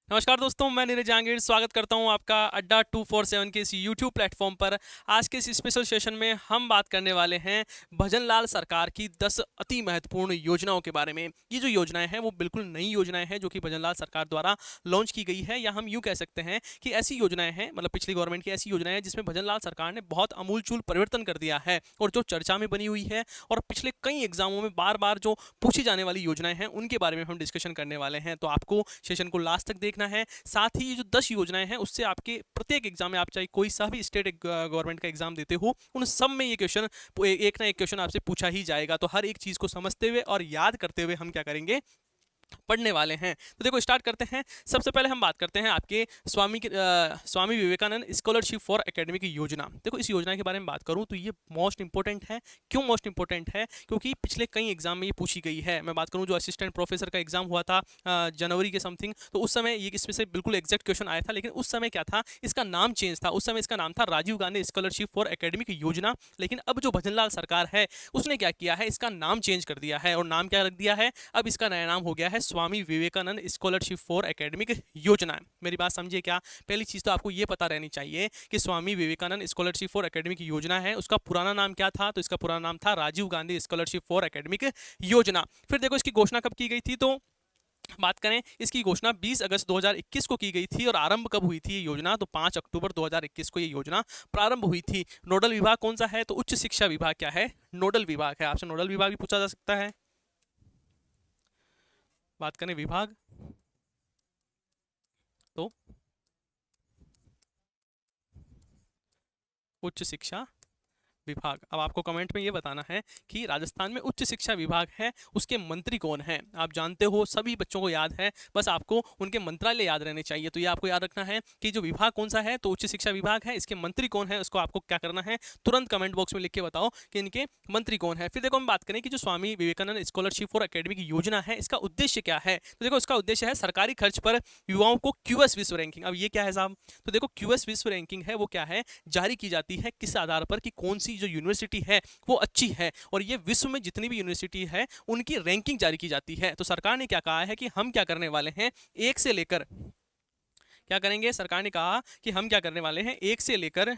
नमस्कार दोस्तों, मैं नीरज जहांगीर स्वागत करता हूं आपका अड्डा 247 के इस यूट्यूब प्लेटफॉर्म पर। आज के इस स्पेशल सेशन में हम बात करने वाले हैं भजनलाल सरकार की 10 अति महत्वपूर्ण योजनाओं के बारे में। ये जो योजनाएं हैं वो बिल्कुल नई योजनाएं हैं जो कि भजनलाल सरकार द्वारा लॉन्च की गई है, या हम यूँ कह सकते हैं कि ऐसी योजनाएं हैं, मतलब पिछली गवर्नमेंट की ऐसी योजनाएं हैं जिसमें भजनलाल सरकार ने बहुत अमूलचूल परिवर्तन कर दिया है और जो चर्चा में बनी हुई है और पिछले कई एग्जामों में बार बार जो पूछी जाने वाली योजनाएं हैं उनके बारे में हम डिस्कशन करने वाले हैं। तो आपको सेशन को लास्ट तक देखना है। साथ ही ये जो 10 योजनाएं हैं उससे आपके प्रत्येक एग्जाम में, आप चाहे कोई सा भी स्टेट गवर्नमेंट का एग्जाम देते हो, उन सब में ये क्वेश्चन एक ना एक क्वेश्चन आपसे पूछा ही जाएगा। तो हर एक चीज को समझते हुए और याद करते हुए हम क्या करेंगे, पढ़ने वाले हैं। तो देखो स्टार्ट करते हैं। सबसे पहले हम बात करते हैं आपके Swami Vivekananda scholarship for academic योजना। देखो इस योजना के बारे में बात करूं तो ये मोस्ट इंपॉर्टेंट है। क्यों मोस्ट इंपॉर्टेंट है? क्योंकि पिछले कई एग्जाम में ये पूछी गई है। मैं बात करूं जो असिस्टेंट प्रोफेसर का एग्जाम हुआ था जनवरी के समथिंग, तो उस समय ये इसमें से बिल्कुल एग्जैक्ट क्वेश्चन आया था, लेकिन उस समय क्या था, इसका नाम चेंज था। उस समय इसका नाम था Rajiv Gandhi scholarship for academic योजना, लेकिन अब जो भजनलाल सरकार है उसने क्या किया है, इसका नाम चेंज कर दिया है। और नाम क्या रख दिया है, अब इसका नया नाम हो गया है Swami Vivekananda scholarship for academic योजना। मेरी बात समझिए क्या? पहली चीज तो आपको यह पता रहनी चाहिए कि Swami Vivekananda scholarship for academic योजना है, उसका पुराना नाम क्या था? तो इसका पुराना नाम था Rajiv Gandhi scholarship for academic योजना। फिर देखो इसकी घोषणा कब की गई थी, तो बात करें इसकी घोषणा 20 अगस्त 2021 को की गई थी। और आरंभ कब हुई थी ये योजना? तो 5 अक्टूबर 2021 को ये योजना प्रारंभ हुई थी। नोडल विभाग कौन सा है? तो उच्च शिक्षा विभाग क्या है? नोडल विभाग है। आपसे नोडल विभाग भी पूछा जा सकता है। बात करें विभाग तो उच्च शिक्षा विभाग। अब आपको कमेंट में ये बताना है कि राजस्थान में उच्च शिक्षा विभाग है, उसके मंत्री कौन है? आप जानते हो, सभी बच्चों को याद है, बस आपको उनके मंत्रालय याद रहने चाहिए। तो ये आपको याद रखना है कि जो विभाग कौन सा है, तो उच्च शिक्षा विभाग है। इसके मंत्री कौन है उसको आपको क्या करना है, तुरंत कमेंट बॉक्स में लिख के बताओ कि इनके मंत्री कौन है। फिर देखो हम बात करें कि जो Swami Vivekananda scholarship for academic योजना है, इसका उद्देश्य क्या है? तो देखो इसका उद्देश्य है सरकारी खर्च पर युवाओं को क्यूएस विश्व रैंकिंग। अब ये क्या है साहब? तो देखो क्यूएस विश्व रैंकिंग है वो क्या है, जारी की जाती है किस आधार पर कि कौन सी जो यूनिवर्सिटी है वो अच्छी है, और ये विश्व में जितनी भी यूनिवर्सिटी है उनकी रैंकिंग जारी की जाती है। तो सरकार ने क्या कहा है कि हम क्या करने वाले हैं, एक से लेकर, क्या करेंगे, सरकार ने कहा कि हम क्या करने वाले हैं, 1 से लेकर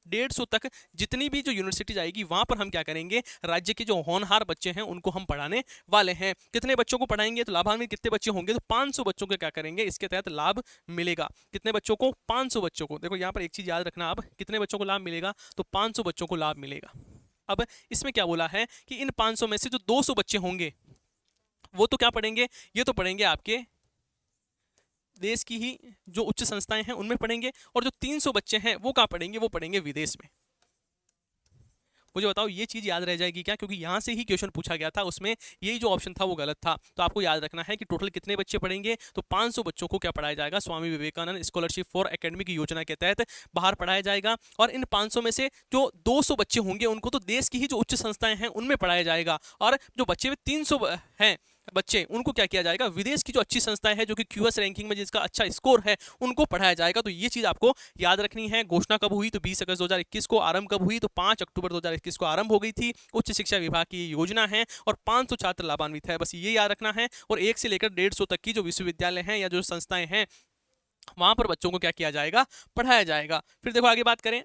150 तक जितनी भी जो यूनिवर्सिटीज आएगी वहां पर हम क्या करेंगे, राज्य के जो होनहार बच्चे हैं उनको हम पढ़ाने वाले हैं। कितने बच्चों को पढ़ाएंगे? तो लाभान्वित कितने बच्चे होंगे? तो 500 बच्चों को क्या करेंगे, इसके तहत लाभ मिलेगा। कितने बच्चों को? 500 बच्चों को। देखो यहाँ पर एक चीज याद रखना, अब कितने बच्चों को लाभ मिलेगा, तो 500 बच्चों को लाभ मिलेगा। अब इसमें क्या बोला है कि इन 500 में से जो 200 बच्चे होंगे वो तो क्या पढ़ेंगे, ये तो पढ़ेंगे आपके देश की ही जो उच्च संस्थाएं हैं उनमें पढ़ेंगे, और जो 300 बच्चे हैं वो कहाँ पढ़ेंगे, वो पढ़ेंगे विदेश में। मुझे बताओ ये चीज याद रह जाएगी क्या? क्योंकि यहां से ही क्वेश्चन पूछा गया था, उसमें यही जो ऑप्शन था वो गलत था। तो आपको याद रखना है कि टोटल कितने बच्चे पढ़ेंगे, तो 500 बच्चों को क्या पढ़ाया जाएगा, Swami Vivekananda scholarship for academic योजना के तहत बाहर पढ़ाया जाएगा। और इन 500 में से जो 200 बच्चे होंगे उनको तो देश की ही जो उच्च संस्थाएं हैं उनमें पढ़ाया जाएगा, और जो बच्चे 300 हैं बच्चे उनको क्या किया जाएगा, विदेश की जो अच्छी संस्थाएं हैं जो कि क्यूएस रैंकिंग में जिसका अच्छा स्कोर है उनको पढ़ाया जाएगा। तो ये चीज आपको याद रखनी है। घोषणा कब हुई? तो 20 अगस्त 2021 को। आरंभ कब हुई? तो 5 अक्टूबर 2021 को आरंभ हो गई थी। उच्च शिक्षा विभाग की योजना है और 500 छात्र लाभान्वित है, बस ये याद रखना है। और 1 से लेकर 150 तक की जो विश्वविद्यालय हैं या जो संस्थाएं हैं वहां पर बच्चों को क्या किया जाएगा, पढ़ाया जाएगा। फिर देखो आगे बात करें,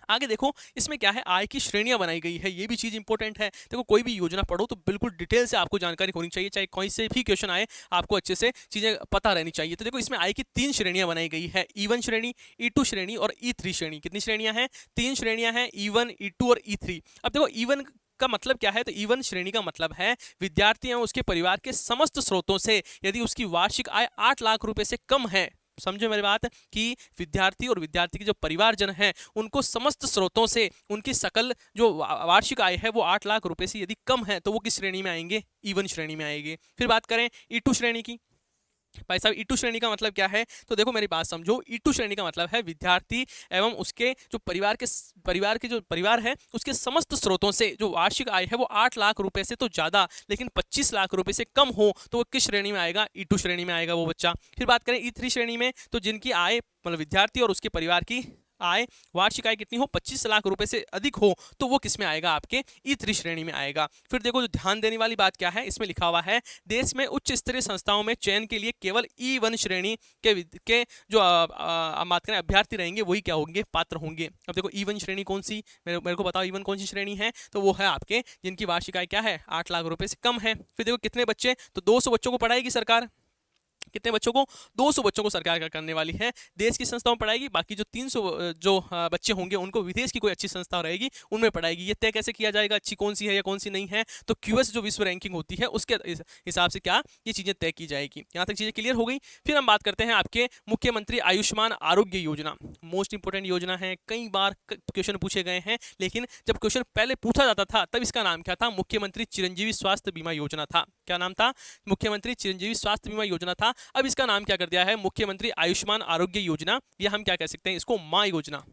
आगे देखो इसमें क्या है, आय की श्रेणियां बनाई गई है, ये भी चीज इंपॉर्टेंट है। देखो कोई भी योजना पढ़ो तो बिल्कुल डिटेल से आपको जानकारी होनी चाहिए, चाहे कोई से भी क्वेश्चन आए आपको अच्छे से चीजें पता रहनी चाहिए। तो देखो इसमें आय की 3 श्रेणियां बनाई गई है, E1 श्रेणी, E2 श्रेणी और E3 श्रेणी। कितनी श्रेणियां हैं? 3 श्रेणियां हैं, E1, E2 और E3। अब देखो E1 का मतलब क्या है, तो E1 श्रेणी का मतलब है विद्यार्थी एवं उसके परिवार के समस्त स्रोतों से यदि उसकी वार्षिक आय 8 लाख रुपए से कम है। समझो मेरी बात, कि विद्यार्थी और विद्यार्थी के जो परिवारजन हैं उनको समस्त स्रोतों से उनकी सकल जो वार्षिक आय है वो 8 लाख रुपए से यदि कम है तो वो किस श्रेणी में आएंगे, E1 श्रेणी में आएंगे। फिर बात करें E2 श्रेणी की। भाई साहब E2 श्रेणी का मतलब क्या है, तो देखो मेरी बात समझो, E2 श्रेणी का मतलब है विद्यार्थी एवं उसके जो परिवार है उसके समस्त स्रोतों से जो वार्षिक आय है वो 8 लाख रुपए से तो ज्यादा लेकिन 25 लाख रुपए से कम हो तो वो किस श्रेणी में आएगा, E2 श्रेणी में आएगा वो बच्चा। फिर बात करें E3 श्रेणी में, तो जिनकी आय मतलब विद्यार्थी और उसके परिवार की आय, वार्षिक आय कितनी हो, 25 लाख रुपए से अधिक हो, तो वो किस में आएगा, आपके E3 श्रेणी में आएगा। फिर देखो जो ध्यान देने वाली बात क्या है, इसमें लिखा हुआ है देश में उच्च स्तरीय संस्थाओं में चयन के लिए केवल E1 श्रेणी के जो बात करें अभ्यर्थी रहेंगे वही क्या होंगे, पात्र होंगे। अब देखो E1 श्रेणी कौन सी, मेरे को बताओ E1 कौन सी श्रेणी है, तो वो है आपके जिनकी वार्षिक आय क्या है, 8 लाख रुपए से कम है। फिर देखो कितने बच्चे, तो 200 बच्चों को पढ़ाएगी सरकार, कितने बच्चों को, 200 बच्चों को सरकार क्या करने वाली है, देश की संस्थाओं में पढ़ाएगी, बाकी जो 300 जो बच्चे होंगे उनको विदेश की कोई अच्छी संस्था रहेगी उनमें पढ़ाएगी। ये तय कैसे किया जाएगा अच्छी कौन सी है या कौन सी नहीं है, तो क्यूएस जो विश्व रैंकिंग होती है उसके हिसाब से क्या ये चीज़ें तय की जाएगी। यहाँ तक चीज़ें क्लियर हो गई। फिर हम बात करते हैं आपके मुख्यमंत्री आयुष्मान आरोग्य योजना, मोस्ट इंपोर्टेंट योजना है, कई बार क्वेश्चन पूछे गए हैं, लेकिन जब क्वेश्चन पहले पूछा जाता था तब इसका नाम क्या था, मुख्यमंत्री चिरंजीवी स्वास्थ्य बीमा योजना था। क्या नाम था, मुख्यमंत्री चिरंजीवी स्वास्थ्य बीमा योजना था। अब इसका नाम क्या कर दिया है, मुख्यमंत्री आयुष्मान आरोग्य योजना, या हम क्या कह सकते हैं इसको, मां योजना।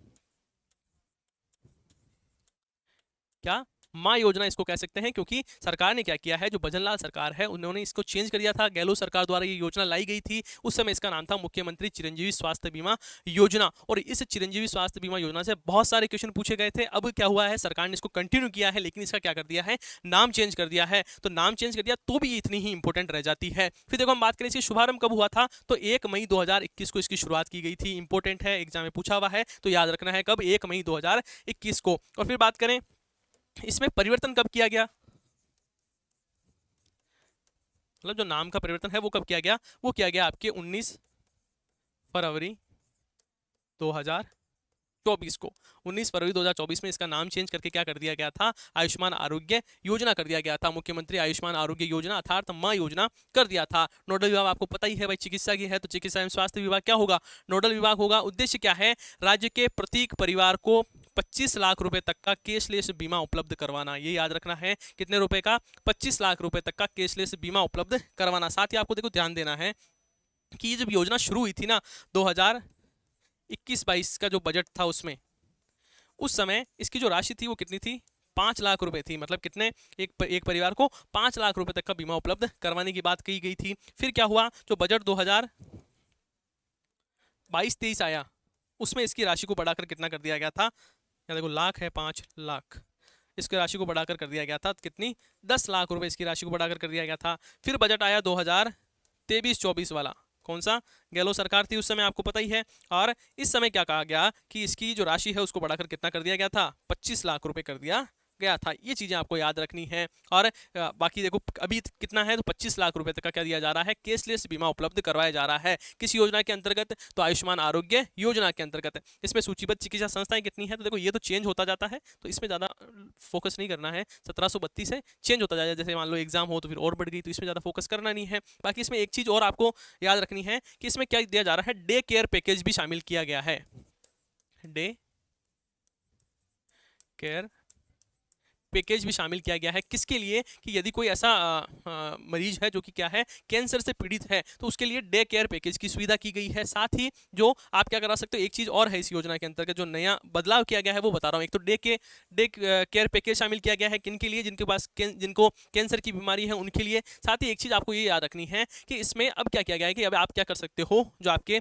क्या, मां योजना इसको कह सकते हैं, क्योंकि सरकार ने क्या किया है, जो भजनलाल सरकार है उन्होंने इसको चेंज कर दिया था, गहलोत सरकार द्वारा ये योजना लाई गई थी, उस समय इसका नाम था मुख्यमंत्री चिरंजीवी स्वास्थ्य बीमा योजना। और इस चिरंजीवी स्वास्थ्य बीमा योजना से बहुत सारे क्वेश्चन पूछे गए थे। अब क्या हुआ है, सरकार ने इसको कंटिन्यू किया है, लेकिन इसका क्या कर दिया है, नाम चेंज कर दिया है। तो नाम चेंज कर दिया तो भी इतनी ही इंपॉर्टेंट रह जाती है। फिर देखो हम बात करें इसकी शुभारंभ कब हुआ था, तो 1 मई 2021 को इसकी शुरुआत की गई थी। इंपॉर्टेंट है, एग्जाम में पूछा हुआ है, तो याद रखना है कब, 1 मई 2021 को। और फिर बात करें इसमें परिवर्तन कब किया गया, मतलब जो नाम का परिवर्तन है वो कब किया गया, वो किया गया आपके 19 फरवरी 2024 को। 19 फरवरी 2024 में इसका नाम चेंज करके क्या कर दिया गया था, आयुष्मान आरोग्य योजना कर दिया गया था। मुख्यमंत्री आयुष्मान आरोग्य योजना अर्थात मां योजना कर दिया था। नोडल विभाग आपको पता ही है भाई, चिकित्सा की है तो चिकित्सा एवं स्वास्थ्य विभाग क्या होगा, नोडल विभाग होगा। उद्देश्य क्या है, राज्य के प्रत्येक परिवार को 25 लाख रुपए तक का कैशलेस बीमा उपलब्ध करवाना। ये याद रखना है, कितने रुपए का, 25 लाख रुपए तक का कैशलेस बीमा उपलब्ध करवाना। साथ ही आपको देखो ध्यान देना है कि ये जब योजना शुरू हुई थी ना 2021-22 का जो बजट था उसमें, उस समय इसकी जो राशि थी वो कितनी थी, 5 लाख रुपए थी। मतलब कितने, एक परिवार को 5 लाख रुपए तक का बीमा उपलब्ध करवाने की बात कही गई थी। फिर क्या हुआ, जो बजट 2022-23 आया उसमें इसकी राशि को बढ़ाकर कितना कर दिया गया था, या देखो लाख है, 5 लाख, इसकी राशि को बढ़ाकर कर दिया गया था कितनी, 10 लाख रुपए इसकी राशि को बढ़ाकर कर दिया गया था। फिर बजट आया 2023-24 वाला, कौन सा, गहलोत सरकार थी उस समय, आपको पता ही है। और इस समय क्या कहा गया कि इसकी जो राशि है उसको बढ़ाकर कितना कर दिया गया था, 25 लाख रुपए कर दिया गया था। ये चीज़ें आपको याद रखनी है। और बाकी देखो अभी कितना है, तो 25 लाख रुपए तक का क्या दिया जा रहा है, कैशलेस बीमा उपलब्ध करवाया जा रहा है। किस योजना के अंतर्गत, तो आयुष्मान आरोग्य योजना के अंतर्गत। इसमें सूचीबद्ध चिकित्सा संस्थाएं कितनी है, तो देखो ये तो चेंज होता जाता है, तो इसमें ज़्यादा फोकस नहीं करना है। 1732 है, चेंज होता जाएगा, जैसे मान लो एग्जाम हो तो फिर और बढ़ गई, तो इसमें ज़्यादा फोकस करना नहीं है। बाकी इसमें एक चीज़ और आपको याद रखनी है कि इसमें क्या दिया जा रहा है, डे केयर पैकेज भी शामिल किया गया है। डे केयर पैकेज भी शामिल किया गया है, किसके लिए, कि यदि कोई ऐसा मरीज है जो कि क्या है, कैंसर से पीड़ित है, तो उसके लिए डे केयर पैकेज की सुविधा की गई है। साथ ही जो आप क्या करा सकते हो, एक चीज़ और है इस योजना के अंतर्गत जो नया बदलाव किया गया है वो बता रहा हूँ। एक तो डे केयर पैकेज शामिल किया गया है, किनके लिए, जिनके पास जिनको कैंसर की बीमारी है उनके लिए। साथ ही एक चीज़ आपको ये याद रखनी है कि इसमें अब क्या किया गया है कि अब आप क्या कर सकते हो, जो आपके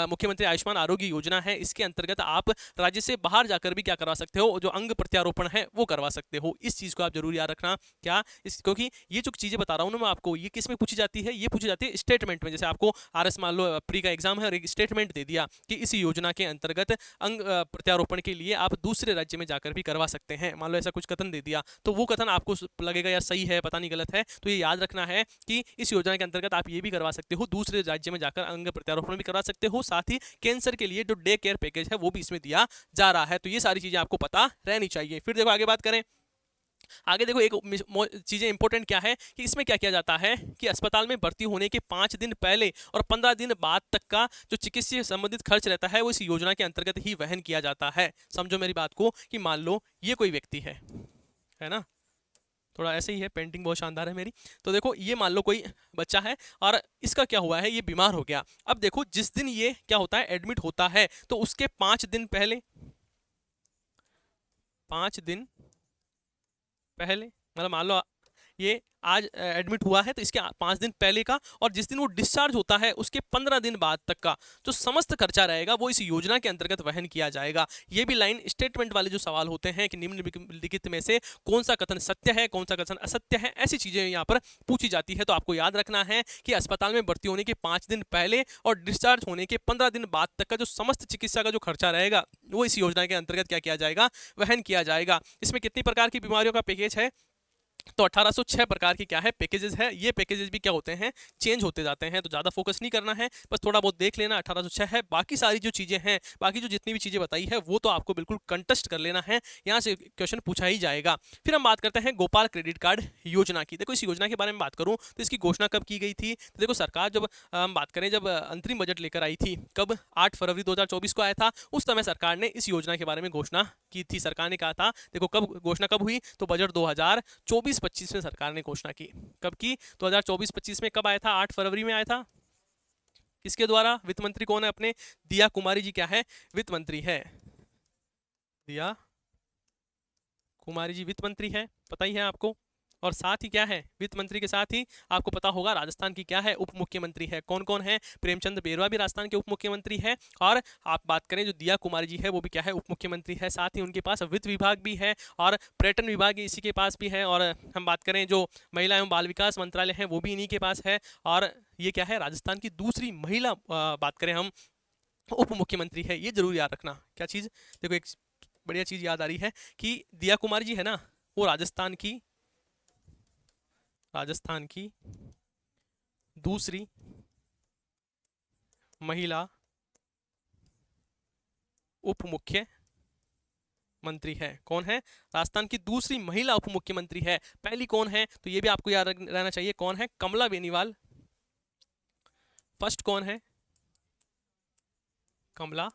मुख्यमंत्री आयुष्मान आरोग्य योजना है इसके अंतर्गत आप राज्य से बाहर जाकर भी क्या करवा सकते हो, जो अंग प्रत्यारोपण है वो करवा सकते हो। इस चीज़ को आप जरूर याद रखना। क्या, इस क्योंकि ये जो चीज़ें बता रहा हूँ ना मैं आपको, ये किस में पूछी जाती है, ये पूछी जाती है स्टेटमेंट में। जैसे आपको आरएस मान लो प्री का एग्जाम है और एक स्टेटमेंट दे दिया कि इस योजना के अंतर्गत अंग प्रत्यारोपण के लिए आप दूसरे राज्य में जाकर भी करवा सकते हैं, मान लो ऐसा कुछ कथन दे दिया, तो वो कथन आपको लगेगा यार सही है, पता नहीं गलत है, तो ये याद रखना है कि इस योजना के अंतर्गत आप ये भी करवा सकते हो, दूसरे राज्य में जाकर अंग प्रत्यारोपण भी करवा सकते हो। साथ ही कैंसर के लिए जो डे केयर पैकेज है वो भी इसमें दिया जा रहा है। तो ये सारी चीज़ें आपको पता रहनी चाहिए। फिर देखो आगे बात करें, आगे देखो एक चीज़ें इंपॉर्टेंट क्या है कि इसमें क्या किया जाता है कि अस्पताल में भर्ती होने के 5 दिन पहले और 15 दिन बाद तक का जो चिकित्सा संबंधित खर्च रहता है वो इस योजना के अंतर्गत ही वहन किया जाता है। समझो मेरी बात को कि मान लो ये कोई व्यक्ति है ना, थोड़ा ऐसे ही है, पेंटिंग बहुत शानदार है मेरी। तो देखो ये मान लो कोई बच्चा है और इसका क्या हुआ है, ये बीमार हो गया। अब देखो जिस दिन ये क्या होता है, एडमिट होता है, तो उसके 5 दिन पहले, 5 दिन पहले, मतलब मान लो ये आज एडमिट हुआ है तो इसके 5 दिन पहले का और जिस दिन वो डिस्चार्ज होता है उसके 15 दिन बाद तक का जो समस्त खर्चा रहेगा वो इस योजना के अंतर्गत वहन किया जाएगा। ये भी लाइन स्टेटमेंट वाले जो सवाल होते हैं कि निम्नलिखित में से कौन सा कथन सत्य है, कौन सा कथन असत्य है, ऐसी चीजें यहाँ पर पूछी जाती है। तो आपको याद रखना है कि अस्पताल में भर्ती होने के 5 दिन पहले और डिस्चार्ज होने के 15 दिन बाद तक का जो समस्त चिकित्सा का जो खर्चा रहेगा वो इस योजना के अंतर्गत क्या किया जाएगा, वहन किया जाएगा। इसमें कितनी प्रकार की बीमारियों का पैकेज है, तो 1806 प्रकार की क्या है पैकेजेस है। ये पैकेजेस भी क्या होते हैं, चेंज होते जाते हैं, तो ज़्यादा फोकस नहीं करना है, बस थोड़ा बहुत देख लेना। 1806 है, बाकी सारी जो चीज़ें हैं, बाकी जो जितनी भी चीज़ें बताई है वो तो आपको बिल्कुल कंटेस्ट कर लेना है, यहाँ से क्वेश्चन पूछा ही जाएगा। फिर हम बात करते हैं गोपाल क्रेडिट कार्ड योजना की। देखो इस योजना के बारे में बात करूँ तो इसकी घोषणा कब की गई थी, तो देखो सरकार जब हम बात करें जब अंतरिम बजट लेकर आई थी, कब 8 फरवरी 2024 को आया था, उस समय सरकार ने इस योजना के बारे में घोषणा की थी। सरकार ने कहा था, देखो कब घोषणा कब हुई, तो बजट 2024-25 में सरकार ने घोषणा की। कब की, 2024-25 में कब आया था, 8 फरवरी में आया था। किसके द्वारा, वित्त मंत्री कौन है अपने, दिया कुमारी जी क्या है, वित्त मंत्री है, दिया कुमारी जी वित्त मंत्री है, पता ही है आपको। और साथ ही क्या है, वित्त मंत्री के साथ ही आपको पता होगा राजस्थान की क्या है, उप मुख्यमंत्री है। कौन कौन है, प्रेमचंद बेरवा भी राजस्थान के उप मुख्यमंत्री है, और आप बात करें जो दिया कुमारी जी है वो भी क्या है, उप मुख्यमंत्री है। साथ ही उनके पास वित्त विभाग भी है और पर्यटन विभाग इसी के पास भी है। और हम बात करें जो महिला एवं बाल विकास मंत्रालय है वो भी इन्हीं के पास है। और ये क्या है, राजस्थान की दूसरी महिला बात करें हम उप मुख्यमंत्री है। ये जरूर याद रखना। क्या चीज़, देखो एक बढ़िया चीज़ याद आ रही है कि दिया कुमारी जी है ना, वो राजस्थान की दूसरी महिला उप मुख्यमंत्री है। कौन है, राजस्थान की दूसरी महिला उप मुख्यमंत्री है। पहली कौन है, तो ये भी आपको याद रहना चाहिए, कौन है, कमला बेनीवाल। फर्स्ट कौन है, कमला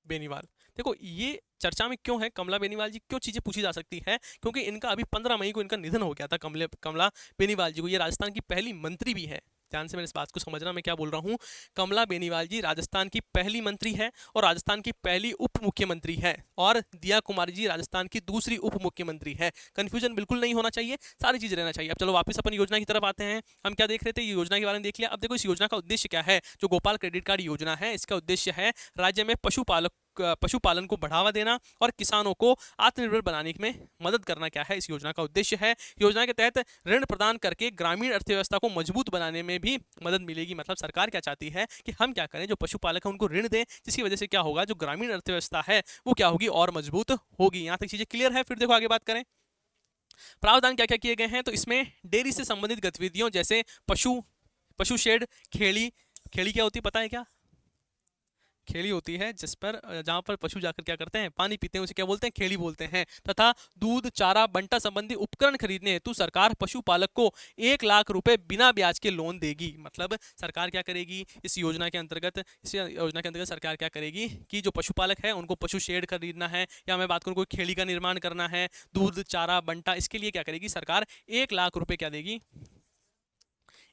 बेनीवाल। देखो ये चर्चा में क्यों है, कमला बेनीवाल जी क्यों चीजें पूछी जा सकती है, क्योंकि इनका अभी 15 मई को इनका निधन हो गया था। कमला बेनीवाल जी को, ये राजस्थान की पहली मंत्री भी है। ध्यान से मेरे इस बात को समझना, मैं क्या बोल रहा हूँ। कमला बेनीवाल जी राजस्थान की पहली मंत्री है और राजस्थान की पहली उप मुख्यमंत्री है, और दिया कुमारी जी राजस्थान की दूसरी उप मुख्यमंत्री है। कंफ्यूजन बिल्कुल नहीं होना चाहिए, सारी चीज रहना चाहिए। अब चलो वापस अपन योजना की तरफ आते हैं। हम क्या देख रहे थे, ये योजना के बारे में देख लिया। अब देखो इस योजना का उद्देश्य क्या है, जो गोपाल क्रेडिट कार्ड योजना है इसका उद्देश्य है राज्य में पशुपालन को बढ़ावा देना और किसानों को आत्मनिर्भर बनाने में मदद करना। क्या है इस योजना का उद्देश्य है, योजना के तहत ऋण प्रदान करके ग्रामीण अर्थव्यवस्था को मजबूत बनाने में भी मदद मिलेगी। मतलब सरकार क्या चाहती है कि हम क्या करें, जो पशुपालक है उनको ऋण दें, जिसकी वजह से क्या होगा, जो ग्रामीण अर्थव्यवस्था है वो क्या होगी, और मजबूत होगी। यहाँ तक चीजें क्लियर है। फिर देखो आगे बात करें, प्रावधान क्या क्या किए गए हैं, तो इसमें डेयरी से संबंधित गतिविधियों जैसे पशु शेड, खेड़ी क्या होती है पता है क्या, खेड़ी होती है जिस पर जहां पर पशु जाकर क्या करते हैं, पानी पीते हैं, उसे क्या बोलते हैं, खेड़ी बोलते हैं। तथा दूध, चारा, बंटा संबंधी उपकरण खरीदने हेतु सरकार पशुपालक को 1 लाख रुपए बिना ब्याज के लोन देगी। मतलब सरकार क्या करेगी इस योजना के अंतर्गत, सरकार क्या करेगी कि जो पशुपालक है उनको पशु शेड खरीदना है, या मैं बात करूँ कोई खेड़ी का निर्माण करना है, दूध, चारा, बंटा, इसके लिए क्या करेगी सरकार 1 लाख रुपए क्या देगी,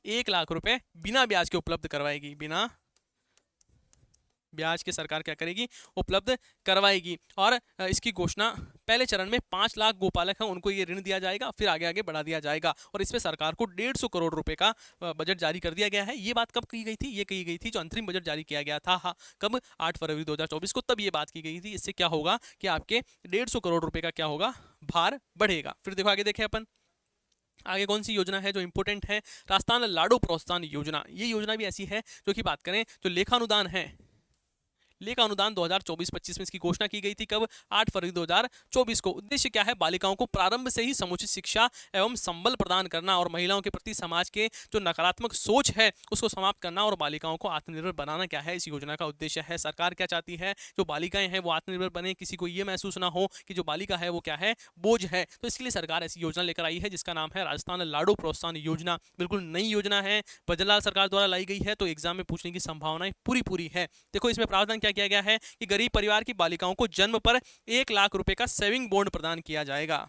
1 लाख रुपए बिना ब्याज के उपलब्ध करवाएगी। बिना ब्याज के सरकार क्या करेगी, उपलब्ध करवाएगी। और इसकी घोषणा पहले चरण में 5 लाख गोपालक हैं उनको ये ऋण दिया जाएगा, फिर आगे आगे बढ़ा दिया जाएगा। और इसमें सरकार को 150 करोड़ रुपए का बजट जारी कर दिया गया है। ये बात कब की गई थी, ये कही गई थी जो अंतरिम बजट जारी किया गया था, हाँ कब, 8 फरवरी 2024 को, तब ये बात की गई थी। इससे क्या होगा कि आपके 150 करोड़ रुपए का क्या होगा, भार बढ़ेगा। फिर देखो आगे देखें अपन, आगे कौन सी योजना है जो इंपॉर्टेंट है, राजस्थान लाडो प्रोत्साहन योजना। ये योजना भी ऐसी है जो कि बात करें जो लेखानुदान है, लेखा अनुदान 2024-25 में इसकी घोषणा की गई थी। कब, 8 फरवरी 2024 को। उद्देश्य क्या है, बालिकाओं को प्रारंभ से ही समुचित शिक्षा एवं संबल प्रदान करना और महिलाओं के प्रति समाज के जो नकारात्मक सोच है उसको समाप्त करना और बालिकाओं को आत्मनिर्भर बनाना। क्या है इस योजना का उद्देश्य है। सरकार क्या चाहती है, जो बालिकाएं हैं वो आत्मनिर्भर बने, किसी को ये महसूस ना हो कि जो बालिका है वो क्या है, बोझ है। तो इसके लिए सरकार ऐसी योजना लेकर आई है जिसका नाम है राजस्थान लाडो प्रोत्साहन योजना। बिल्कुल नई योजना है, बजरलाल सरकार द्वारा लाई गई है, तो एग्जाम में पूछने की संभावनाएं पूरी है। देखो इसमें प्रावधान क्या किया गया है कि गरीब परिवार की बालिकाओं को जन्म पर 1 लाख रुपए का सेविंग बॉन्ड प्रदान किया जाएगा।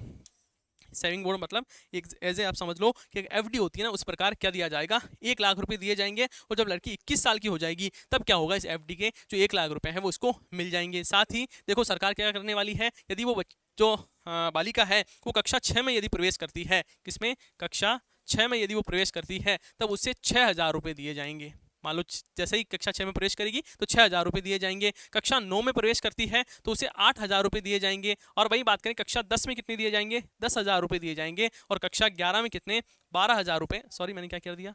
सेविंग बॉन्ड मतलब एक ऐसे आप समझ लो कि एक एफडी होती है ना, उस प्रकार क्या दिया जाएगा, 1 लाख रुपए दिए जाएंगे। और जब लड़की 21 साल की हो जाएगी तब क्या होगा, इस एफडी के जो 1 लाख रुपए हैं वो उसको मिल जाएंगे। साथ ही देखो सरकार क्या करने वाली है, यदि वो जो बालिका है वो कक्षा 6 में यदि प्रवेश करती है, किसमें, कक्षा 6 में यदि वो प्रवेश करती है, तब उससे 6,000 रुपये दिए जाएंगे। मान लो जैसे ही कक्षा 6 में प्रवेश करेगी तो 6,000 रुपये दिए जाएंगे। कक्षा 9 में प्रवेश करती है तो उसे 8,000 रुपये दिए जाएंगे। और वही बात करें कक्षा 10 में कितने दिए जाएंगे, 10,000 रुपये दिए जाएंगे। और कक्षा 11 में कितने, 12,000 रुपये। सॉरी मैंने क्या कर दिया,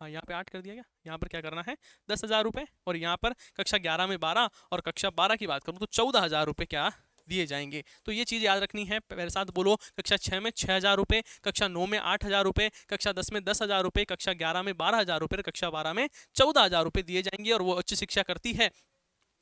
हाँ यहाँ पे 8 कर दिया गया, यहाँ पर क्या करना है 10,000 रुपये। और यहाँ पर कक्षा 11 में 12 और कक्षा 12 की बात करूँ तो 14,000 रुपये क्या दिए जाएंगे। तो ये चीज़ याद रखनी है। मेरे साथ बोलो, कक्षा 6 में 6,000 रुपये, कक्षा 9 में 8,000 रुपये, कक्षा 10 में 10,000 रुपये, कक्षा 11 में 12,000 रुपये, कक्षा 12 में 14,000 रुपये दिए जाएंगे। और वो उच्च शिक्षा करती है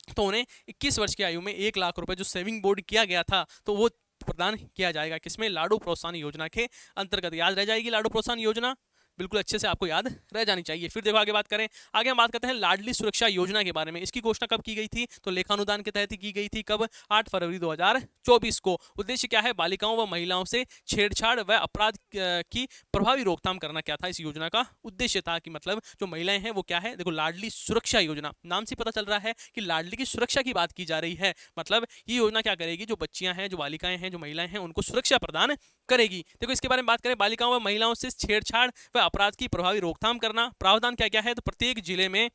तो उन्हें 21 वर्ष की आयु में 1 लाख रुपये जो सेविंग बोर्ड किया गया था तो वो प्रदान किया जाएगा, किसमें, लाडू प्रोत्साहन योजना के अंतर्गत। याद रह जाएगी लाडू प्रोत्साहन योजना, बिल्कुल अच्छे से आपको याद रह जानी चाहिए। फिर देखो आगे बात करें, आगे हम बात करते हैं लाडली सुरक्षा योजना के बारे में। इसकी घोषणा कब की गई थी, तो लेखानुदान के तहत ही की गई थी। कब, 8 फरवरी 2024 को। उद्देश्य क्या है, बालिकाओं व महिलाओं से छेड़छाड़ व अपराध की प्रभावी रोकथाम करना। क्या था इस योजना का उद्देश्य, था कि मतलब जो महिलाएं हैं वो क्या है, देखो लाडली सुरक्षा योजना, नाम से पता चल रहा है कि लाडली की सुरक्षा की बात की जा रही है। मतलब ये योजना क्या करेगी, जो बच्चियां हैं, जो बालिकाएं हैं, जो महिलाएं हैं, उनको सुरक्षा प्रदान करेगी। देखो इसके बारे में बात करें, बालिकाओं व महिलाओं से छेड़छाड़ व अपराध की प्रभावी रोकथाम करना। प्रावधान क्या क्या है, तो प्रत्येक जिले में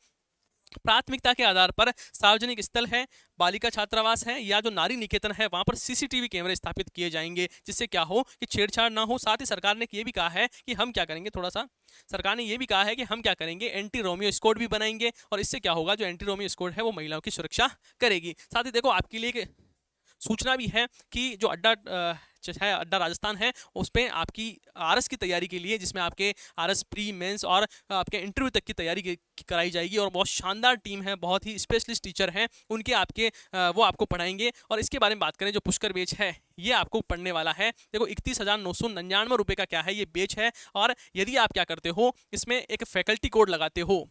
प्राथमिकता के आधार पर सार्वजनिक स्थल है, बालिका छात्रावास है या जो नारी निकेतन है वहां पर सीसीटीवी कैमरे स्थापित किए जाएंगे, जिससे क्या हो कि छेड़छाड़ ना हो। साथ ही सरकार ने ये भी कहा है कि हम क्या करेंगे, थोड़ा सा सरकार ने ये भी कहा है कि हम क्या करेंगे, एंटी रोमियो स्क्वाड भी बनाएंगे। और इससे क्या होगा, जो एंटी रोमियो स्क्वाड है वो महिलाओं की सुरक्षा करेगी। साथ ही देखो आपके लिए एक सूचना भी है कि जो अड्डा है, अड्डा राजस्थान है, उस पर आपकी आरएस की तैयारी के लिए, जिसमें आपके आरएस प्री मेंस और आपके इंटरव्यू तक की तैयारी कराई जाएगी। और बहुत शानदार टीम है, बहुत ही स्पेशलिस्ट टीचर हैं, उनके आपके वो आपको पढ़ाएंगे। और इसके बारे में बात करें, जो पुष्कर बैच है ये आपको पढ़ने वाला है। देखो 31,999 रुपये का क्या है ये बैच है। और यदि आप क्या करते हो, इसमें एक फैकल्टी कोड लगाते हो,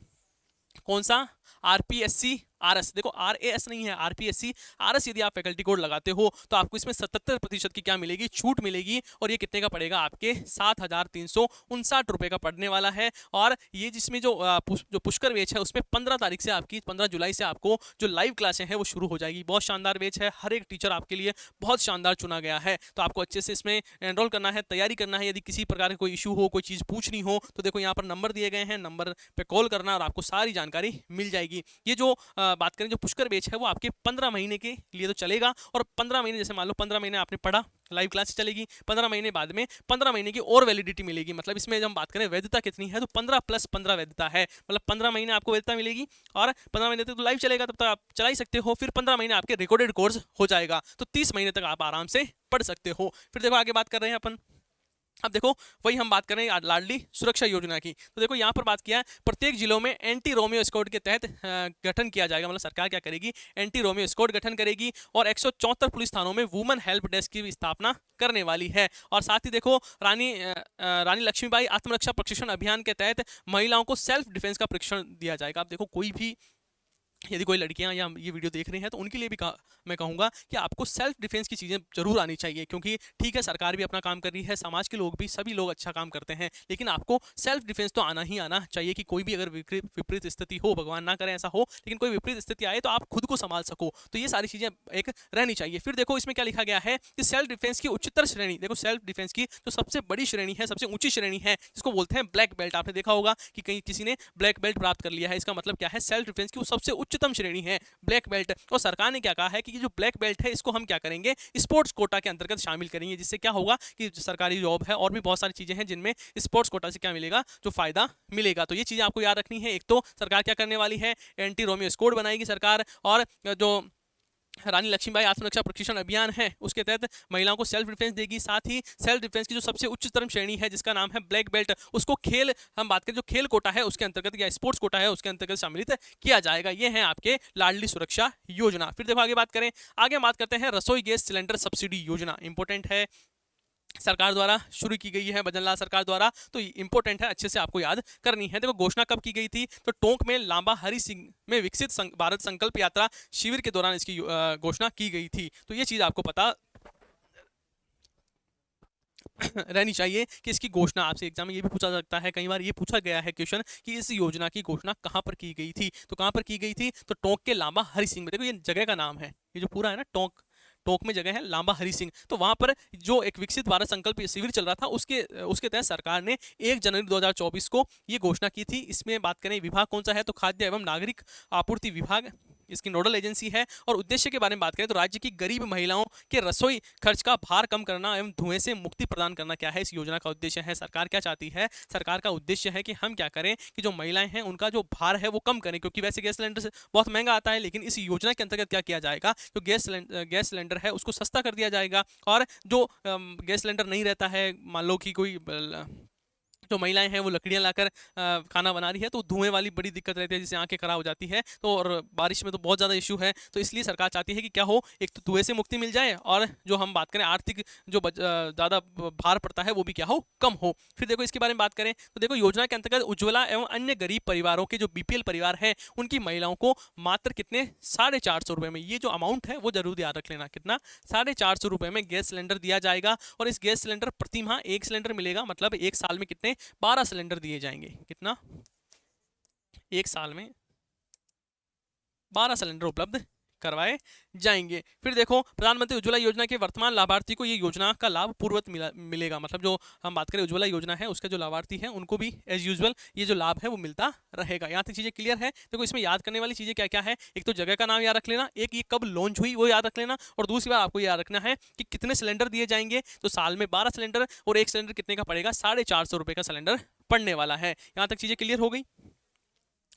कौन सा, आरपीएससी आरएस। देखो RAS नहीं है, आरपीएससी आरएस। यदि आप फैकल्टी कोड लगाते हो तो आपको इसमें 77% की क्या मिलेगी, छूट मिलेगी। और ये कितने का पड़ेगा, आपके 7,359 रुपये का पड़ने वाला है। और ये जिसमें जो पुष्कर बैच है उसमें 15 तारीख से आपकी 15 जुलाई से आपको जो लाइव क्लासें हैं वो शुरू हो जाएगी। बहुत शानदार बैच है, हर एक टीचर आपके लिए बहुत शानदार चुना गया है। तो आपको अच्छे से इसमें एनरोल करना है, तैयारी करना है। यदि किसी प्रकार का कोई इशू हो, कोई चीज़ पूछनी हो तो देखो यहाँ पर नंबर दिए गए हैं, नंबर पर कॉल करना और आपको सारी जानकारी मिल जाएगी। ये जो बात करें, जो पुष्कर बैच है वो आपके 15 महीने के लिए तो चलेगा। और 15 महीने, जैसे मान लो 15 महीने आपने पढ़ा, लाइव क्लास चलेगी, 15 महीने बाद में 15 महीने की और वैलिडिटी मिलेगी। मतलब इसमें जब हम बात करें वैधता कितनी है, तो 15 + 15 वैधता है। मतलब 15 महीने आपको वैधता मिलेगी और 15 महीने तक तो लाइव चलेगा, तब तक आप चला ही सकते हो। फिर 15 महीने आपके रिकॉर्डेड कोर्स हो जाएगा, तो 30 महीने तक आप आराम से पढ़ सकते हो। फिर देखो आगे बात कर रहे हैं अपन, अब देखो वही हम बात कर रहे हैं लाडली सुरक्षा योजना की। तो देखो यहाँ पर बात किया है, प्रत्येक जिलों में एंटी रोमियो स्क्वाड के तहत गठन किया जाएगा। मतलब सरकार क्या करेगी, एंटी रोमियो स्क्वाड गठन करेगी। और 174 पुलिस थानों में वुमेन हेल्प डेस्क की भी स्थापना करने वाली है। और साथ ही देखो रानी लक्ष्मीबाई आत्मरक्षा प्रशिक्षण अभियान के तहत महिलाओं को सेल्फ डिफेंस का प्रशिक्षण दिया जाएगा। अब देखो कोई भी यदि कोई लड़कियां या ये वीडियो देख रही हैं तो उनके लिए भी मैं कहूँगा कि आपको सेल्फ डिफेंस की चीज़ें जरूर आनी चाहिए। क्योंकि ठीक है, सरकार भी अपना काम कर रही है, समाज के लोग भी, सभी लोग अच्छा काम करते हैं, लेकिन आपको सेल्फ डिफेंस तो आना ही आना चाहिए। कि कोई भी अगर विपरीत स्थिति हो, भगवान ना करे ऐसा हो, लेकिन कोई विपरीत स्थिति आए तो आप खुद को संभाल सको। तो ये सारी चीज़ें एक रहनी चाहिए। फिर देखो इसमें क्या लिखा गया है कि सेल्फ डिफेंस की उच्चतर श्रेणी, देखो सेल्फ डिफेंस की जो सबसे बड़ी श्रेणी है, सबसे ऊंची श्रेणी है, जिसको बोलते हैं ब्लैक बेल्ट। आपने देखा होगा कि कहीं किसी ने ब्लैक बेल्ट प्राप्त कर लिया है, इसका मतलब क्या है, सेल्फ डिफेंस की वो सबसे उच्चतम श्रेणी है ब्लैक बेल्ट। और सरकार ने क्या कहा है कि जो ब्लैक बेल्ट है इसको हम क्या करेंगे, स्पोर्ट्स कोटा के अंतर्गत शामिल करेंगे। जिससे क्या होगा कि सरकारी जॉब है और भी बहुत सारी चीजें हैं जिनमें स्पोर्ट्स कोटा से क्या मिलेगा, जो फायदा मिलेगा। तो ये चीजें आपको याद रखनी है। एक तो सरकार क्या करने वाली है, एंटी रोमियो स्क्वाड बनाएगी सरकार। और जो रानी लक्ष्मीबाई आत्मरक्षा प्रशिक्षण अभियान है उसके तहत महिलाओं को सेल्फ डिफेंस देगी। साथ ही सेल्फ डिफेंस की जो सबसे उच्चतम श्रेणी है जिसका नाम है ब्लैक बेल्ट, उसको खेल, हम बात करें जो खेल कोटा है उसके अंतर्गत या स्पोर्ट्स कोटा है उसके अंतर्गत सम्मिलित किया जाएगा। ये है आपके लाडली सुरक्षा योजना। फिर देखो आगे बात करें, आगे बात करते हैं रसोई गैस सिलेंडर सब्सिडी योजना। इंपॉर्टेंट है, सरकार द्वारा शुरू की गई है, भजनलाल सरकार द्वारा, तो इंपॉर्टेंट है, अच्छे से आपको याद करनी है। देखो घोषणा कब की गई थी, तो टोंक में लांबा हरि सिंह में विकसित भारत संकल्प यात्रा शिविर के दौरान इसकी घोषणा की गई थी। तो ये चीज आपको पता रहनी चाहिए कि इसकी घोषणा, आपसे एग्जाम में ये भी पूछा सकता है, कई बार ये पूछा गया है क्वेश्चन कि इस योजना की घोषणा कहाँ पर की गई थी। तो कहाँ पर की गई थी, तो टोंक के लांबा हरि सिंह में। देखो ये जगह का नाम है, ये जो पूरा है ना टोंक, टोंक में जगह है लांबा हरी सिंह, तो वहां पर जो एक विकसित भारत संकल्प शिविर चल रहा था उसके उसके तहत सरकार ने 1 जनवरी 2024 को ये घोषणा की थी। इसमें बात करें विभाग कौन सा है तो खाद्य एवं नागरिक आपूर्ति विभाग इसकी नोडल एजेंसी है। और उद्देश्य के बारे में बात करें तो राज्य की गरीब महिलाओं के रसोई खर्च का भार कम करना एवं धुएं से मुक्ति प्रदान करना क्या है इस योजना का उद्देश्य है। सरकार क्या चाहती है, सरकार का उद्देश्य है कि हम क्या करें कि जो महिलाएं हैं उनका जो भार है वो कम करें, क्योंकि वैसे गैस सिलेंडर से बहुत महंगा आता है, लेकिन इस योजना के अंतर्गत क्या किया जाएगा, जो गैस सिलेंडर है उसको सस्ता कर दिया जाएगा। और जो गैस सिलेंडर नहीं रहता है, मान लो कि कोई जो महिलाएं हैं वो लकड़ियां लाकर खाना बना रही है तो धुएं वाली बड़ी दिक्कत रहती है, जिससे आंखें खराब हो जाती है, तो और बारिश में तो बहुत ज़्यादा इशू है। तो इसलिए सरकार चाहती है कि क्या हो, एक तो धुएं से मुक्ति मिल जाए और जो हम बात करें आर्थिक जो ज़्यादा भार पड़ता है वो भी क्या हो, कम हो। फिर देखो इसके बारे में बात करें तो देखो योजना के अंतर्गत उज्ज्वला एवं अन्य गरीब परिवारों के जो बीपीएल परिवार है उनकी महिलाओं को मात्र कितने 450 रुपये में, ये जो अमाउंट है वो जरूर याद रख लेना, कितना 450 रुपये में गैस सिलेंडर दिया जाएगा। और इस गैस सिलेंडर प्रति माह 1 सिलेंडर मिलेगा, मतलब 1 साल में कितने 12 सिलेंडर दिए जाएंगे, कितना 1 साल में 12 सिलेंडर उपलब्ध करवाए जाएंगे। फिर देखो प्रधानमंत्री उज्ज्वला योजना के वर्तमान लाभार्थी को ये योजना का लाभ पूर्ववत मिलेगा, मतलब जो हम बात करें उज्ज्वला योजना है उसके जो लाभार्थी हैं उनको भी एज यूजुअल ये जो लाभ है वो मिलता रहेगा। यहाँ तक चीजें क्लियर है। देखो इसमें याद करने वाली चीजें क्या क्या है, एक तो जगह का नाम याद रख लेना, एक ये कब लॉन्च हुई वो याद रख लेना, और दूसरी बात आपको याद रखना है कि कितने सिलेंडर दिए जाएंगे, तो साल में 12 सिलेंडर और एक सिलेंडर कितने का पड़ेगा, 450 रुपये का सिलेंडर पड़ने वाला है। यहाँ तक चीजें क्लियर हो गई।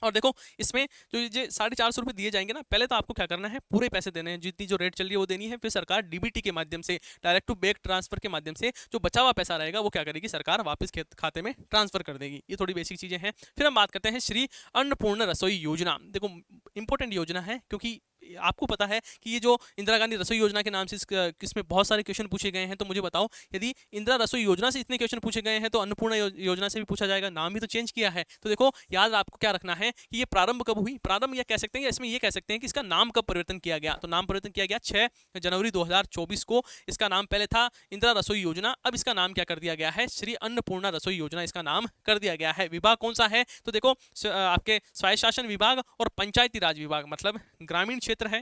और देखो इसमें जो ये 450 रुपये दिए जाएंगे ना, पहले तो आपको क्या करना है, पूरे पैसे देने हैं, जितनी जो रेट चल रही है वो देनी है। फिर सरकार डीबीटी के माध्यम से, डायरेक्ट टू बैंक ट्रांसफर के माध्यम से जो बचा हुआ पैसा रहेगा वो क्या करेगी, सरकार वापस खाते में ट्रांसफर कर देगी। ये थोड़ी बेसिक चीजें हैं। फिर हम बात करते हैं श्री अन्नपूर्ण रसोई योजना। देखो इंपॉर्टेंट योजना है, क्योंकि आपको पता है कि ये जो इंदिरा गांधी रसोई योजना के नाम से इसमें बहुत सारे क्वेश्चन पूछे गए हैं। तो मुझे बताओ, यदि इंदिरा रसोई योजना से इतने क्वेश्चन पूछे गए हैं तो अन्नपूर्णा योजना से भी पूछा जाएगा, नाम भी तो चेंज किया है। तो देखो याद आपको क्या रखना है कि ये प्रारंभ कब हुई, प्रारंभ या कह सकते हैं या इसमें ये कह सकते हैं कि इसका नाम कब परिवर्तन किया गया। तो नाम परिवर्तन किया गया 6 जनवरी 2024 को। इसका नाम पहले था इंदिरा रसोई योजना, अब इसका नाम क्या कर दिया गया है, श्री अन्नपूर्णा रसोई योजना इसका नाम कर दिया गया है। विभाग कौन सा है, तो देखो आपके स्वायत्त शासन विभाग और पंचायती राज विभाग, मतलब ग्रामीण क्षेत्र है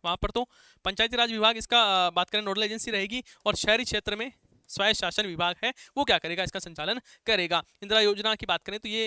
वहां पर तो पंचायती राज विभाग इसका बात करें नोडल एजेंसी रहेगी, और शहरी क्षेत्र में स्वायत्त शासन विभाग है वो क्या करेगा, इसका संचालन करेगा। इंदिरा योजना की बात करें तो ये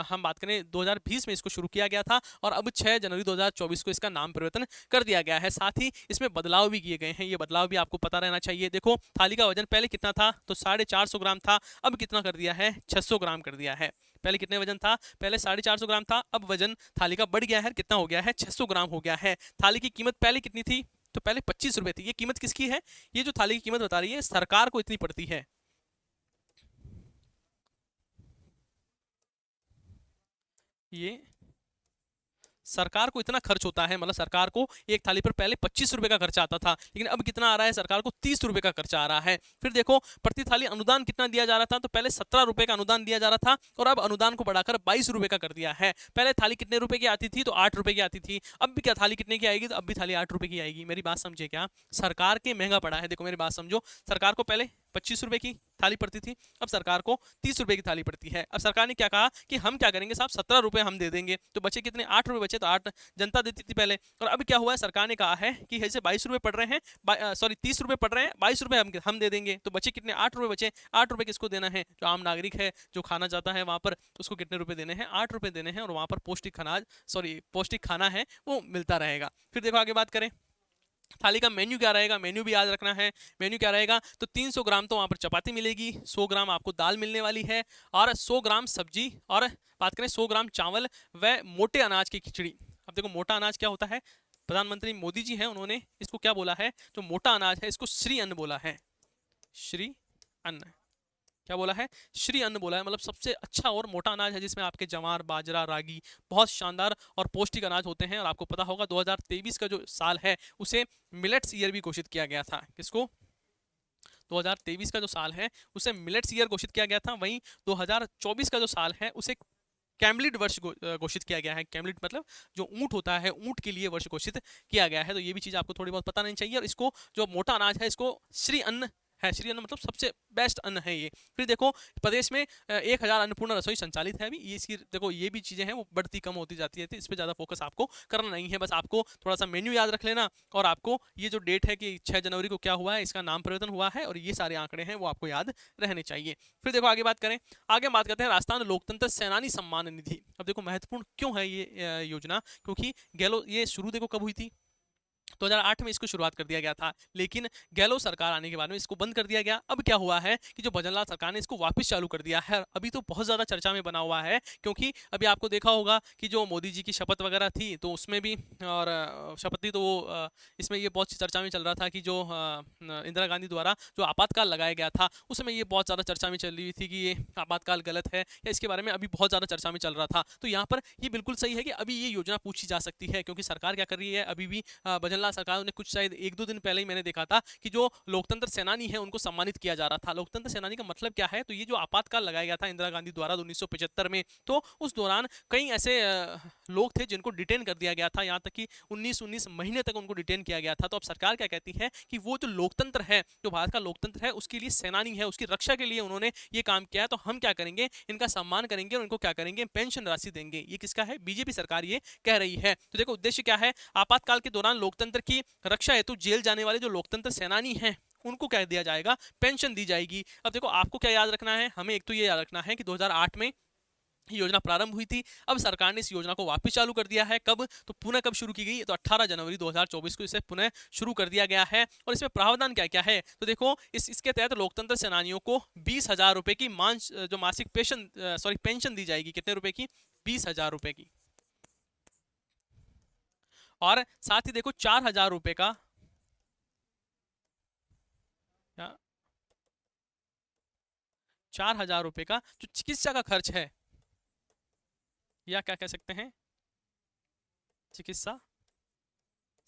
हम बात करें 2020 में इसको शुरू किया गया था, और अब 6 जनवरी 2024 को इसका नाम परिवर्तन कर दिया गया है। साथ ही इसमें बदलाव भी किए गए हैं, ये बदलाव भी आपको पता रहना चाहिए। देखो थाली का वजन पहले कितना था, तो 450 ग्राम था, अब कितना कर दिया है, 600 ग्राम कर दिया है। पहले कितने वजन था, पहले 450 ग्राम था, अब वजन थाली का बढ़ गया है, कितना हो गया है, 600 ग्राम हो गया है। थाली की कीमत पहले कितनी थी, तो पहले 25 रुपए थी। ये कीमत किसकी है, ये जो थाली की कीमत बता रही है सरकार को इतनी पड़ती है। ये सरकार को इतना खर्च होता है, मतलब सरकार को एक थाली पर पहले 25 रुपए का खर्चा आता था, लेकिन अब कितना आ रहा है, सरकार को 30 रुपए का खर्चा आ रहा है। फिर देखो प्रति थाली अनुदान कितना दिया जा रहा था, तो पहले 17 रुपए का अनुदान दिया जा रहा था, और अब अनुदान को बढ़ाकर 22 रुपए का कर दिया है। पहले थाली कितने रुपए की आती थी, तो 8 रुपए की आती थी, अब भी क्या थाली कितने की आएगी, तो अब भी थाली 8 रुपए की आएगी। मेरी बात समझे क्या, सरकार के महंगा पड़ा है। देखो मेरी बात समझो, सरकार को पहले 25 रुपए की थाली पड़ती थी, अब सरकार को 30 रुपए की थाली पड़ती है। अब सरकार ने क्या कहा कि हम क्या करेंगे साहब, 17 रुपए हम दे देंगे, तो बचे कितने, 8 रुपए बचे, तो 8 जनता देती थी पहले। और अब क्या हुआ है, सरकार ने कहा है कि ऐसे 22 रुपए पड़ रहे हैं, सॉरी 30 रुपए पड़ रहे हैं, 22 रुपए हम दे देंगे, तो बचे कितने, 8 रुपए बचे। 8 रुपए किसको देना है, जो आम नागरिक है जो खाना जाता है वहां पर, उसको कितने रुपए देने हैं, 8 रुपए देने हैं, और वहां पर पौष्टिक खाना है वो मिलता रहेगा। फिर देखो आगे बात करें, थाली का मेन्यू क्या रहेगा, मेन्यू भी याद रखना है। मेन्यू क्या रहेगा, तो 300 ग्राम तो वहां पर चपाती मिलेगी, 100 ग्राम आपको दाल मिलने वाली है, और 100 ग्राम सब्जी, और बात करें 100 ग्राम चावल व मोटे अनाज की खिचड़ी। अब देखो मोटा अनाज क्या होता है, प्रधानमंत्री मोदी जी हैं उन्होंने इसको क्या बोला है, जो मोटा अनाज है इसको श्री अन्न बोला है, श्री अन्न। क्या बोला है, श्री अन्न बोला है, मतलब सबसे अच्छा और मोटा अनाज है, जिसमें आपके जवार, बाजरा, रागी बहुत शानदार और पौष्टिक अनाज होते हैं। और आपको पता होगा 2023 का जो साल है उसे मिलेट्स ईयर भी घोषित किया गया था। किसको, 2023 का जो साल है उसे मिलेट्स ईयर घोषित किया गया था। वहीं 2024 का जो साल है उसे कैमलिड वर्ष घोषित किया गया है। कैमलिड मतलब जो ऊंट होता है, ऊंट के लिए वर्ष घोषित किया गया है। तो ये भी चीज़ आपको थोड़ी बहुत पता नहीं चाहिए। और इसको जो मोटा अनाज है इसको श्री अन्न है। श्री अन्न मतलब सबसे बेस्ट अन्न है ये। फिर देखो प्रदेश में 1000 अन्नपूर्णा रसोई संचालित है अभी। ये इसकी देखो ये भी चीजें हैं वो बढ़ती कम होती जाती है, तो इस पे ज्यादा फोकस आपको करना नहीं है। बस आपको थोड़ा सा मेन्यू याद रख लेना, और आपको ये जो डेट है कि 6 जनवरी को क्या हुआ है, इसका नाम परिवर्तन हुआ है, और ये सारे आंकड़े हैं वो आपको याद रहने चाहिए। फिर देखो आगे बात करें, आगे बात करते हैं राजस्थान लोकतंत्र सेनानी सम्मान निधि। अब देखो महत्वपूर्ण क्यों है ये योजना, क्योंकि गहलोत ये शुरू देखो कब हुई थी, 2008 में इसको शुरुआत कर दिया गया था, लेकिन गहलोत सरकार आने के बाद में इसको बंद कर दिया गया। अब क्या हुआ है कि जो भजनलाल सरकार ने इसको वापस चालू कर दिया है। अभी तो बहुत ज़्यादा चर्चा में बना हुआ है, क्योंकि अभी आपको देखा होगा कि जो मोदी जी की शपथ वगैरह थी तो उसमें भी, और शपथ थी तो वो इसमें ये बहुत चर्चा में चल रहा था कि जो इंदिरा गांधी द्वारा जो आपातकाल लगाया गया था, उस समय ये बहुत ज़्यादा चर्चा में चल रही थी कि ये आपातकाल गलत है, या इसके बारे में अभी बहुत ज़्यादा चर्चा में चल रहा था। तो यहाँ पर ये बिल्कुल सही है कि अभी ये योजना पूछी जा सकती है, क्योंकि सरकार क्या कर रही है अभी भी, भजनलाल सरकार ने कुछ शायद 1-2 दिन पहले ही मैंने देखा था कि जो लोकतंत्र सेनानी है उनको सम्मानित किया जा रहा था। लोकतंत्र सेनानी का मतलब क्या है, तो ये जो आपातकाल लगाया गया था इंदिरा गांधी द्वारा 1975 में, तो उस दौरान कई ऐसे लोग थे जिनको डिटेन कर दिया गया था, यहाँ तक कि 19 महीने तक उनको डिटेन किया गया था। तो अब सरकार क्या कहती है कि वो जो लोकतंत्र है, जो भारत का लोकतंत्र है, उसके लिए सेनानी है, उसकी रक्षा के लिए उन्होंने ये काम किया है, तो हम क्या करेंगे, इनका सम्मान करेंगे और इनको क्या करेंगे, पेंशन राशि देंगे। ये किसका है, बीजेपी सरकार ये कह रही है। तो देखो उद्देश्य क्या है, आपातकाल के दौरान लोकतंत्र की रक्षा हेतु जेल जाने वाले जो लोकतंत्र सेनानी हैं उनको क्या दिया जाएगा, पेंशन दी जाएगी। अब देखो आपको क्या याद रखना है, हमें एक तो ये याद रखना है कि 2008 में योजना प्रारंभ हुई थी। अब सरकार ने इस योजना को वापस चालू कर दिया है। कब, तो पुनः कब शुरू की गई, तो 18 जनवरी 2024 को इसे पुनः शुरू कर दिया गया है। और इसमें प्रावधान क्या क्या है, तो देखो इसके तहत लोकतंत्र सेनानियों को 20,000 रुपए की जो मासिक पेंशन दी जाएगी। कितने रुपए की, 20,000 रुपए की। और साथ ही देखो 4,000 रुपए का 4,000 रुपए का जो चिकित्सा का खर्च है, या क्या कह सकते हैं, चिकित्सा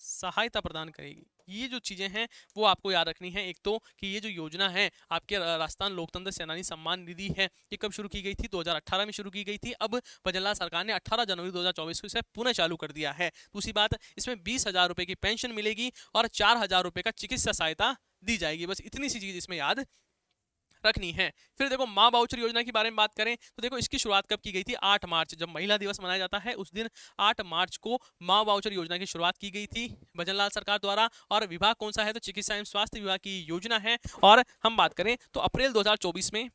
सहायता प्रदान करेगी। ये जो चीजें हैं वो आपको याद रखनी है। एक तो कि ये जो योजना है आपके राजस्थान लोकतंत्र सेनानी सम्मान निधि है, ये कब शुरू की गई थी, 2018 में शुरू की गई थी। अब भजनलाल सरकार ने 18 जनवरी 2024 को इसे पुनः चालू कर दिया है। दूसरी बात, इसमें 20,000 रुपए की पेंशन मिलेगी और 4,000 रुपए का चिकित्सा सहायता दी जाएगी। बस इतनी सी चीज इसमें याद रखनी है। फिर देखो माँ वाउचर योजना के बारे में बात करें तो देखो इसकी शुरुआत कब की गई थी, 8 मार्च, जब महिला दिवस मनाया जाता है उस दिन 8 मार्च को माँ वाउचर योजना की शुरुआत की गई थी भजनलाल सरकार द्वारा। और विभाग कौन सा है, तो चिकित्सा एवं स्वास्थ्य विभाग की योजना है। और हम बात करें तो अप्रैल 2024 में